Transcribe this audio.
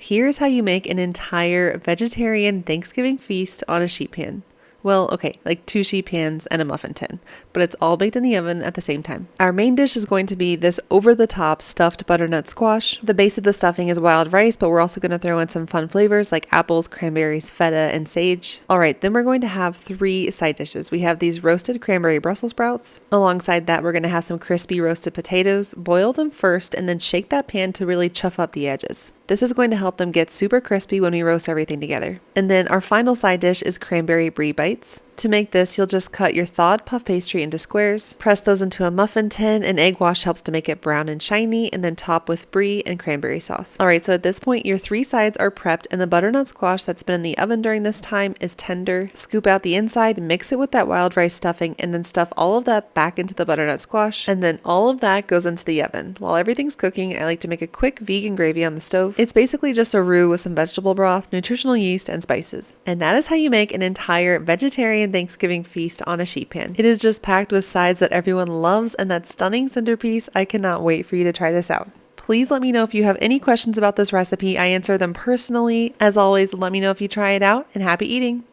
Here's how you make an entire vegetarian Thanksgiving feast on a sheet pan. Well, okay, like 2 sheet pans and a muffin tin, but it's all baked in the oven at the same time. Our main dish is going to be this over-the-top stuffed butternut squash. The base of the stuffing is wild rice, but we're also going to throw in some fun flavors like apples, cranberries, feta, and sage. All right, then we're going to have 3 side dishes. We have these roasted cranberry Brussels sprouts. Alongside that, we're going to have some crispy roasted potatoes. Boil them first and then shake that pan to really chuff up the edges. This is going to help them get super crispy when we roast everything together. And then our final side dish is Cranberry Bre Bites. To make this, you'll just cut your thawed puff pastry into squares, press those into a muffin tin, and egg wash helps to make it brown and shiny, and then top with brie and cranberry sauce. Alright, so at this point, your 3 sides are prepped, and the butternut squash that's been in the oven during this time is tender. Scoop out the inside, mix it with that wild rice stuffing, and then stuff all of that back into the butternut squash, and then all of that goes into the oven. While everything's cooking, I like to make a quick vegan gravy on the stove. It's basically just a roux with some vegetable broth, nutritional yeast, and spices. And that is how you make an entire vegetarian Thanksgiving feast on a sheet pan. It is just packed with sides that everyone loves and that stunning centerpiece. I cannot wait for you to try this out. Please let me know if you have any questions about this recipe. I answer them personally. As always, let me know if you try it out, and happy eating!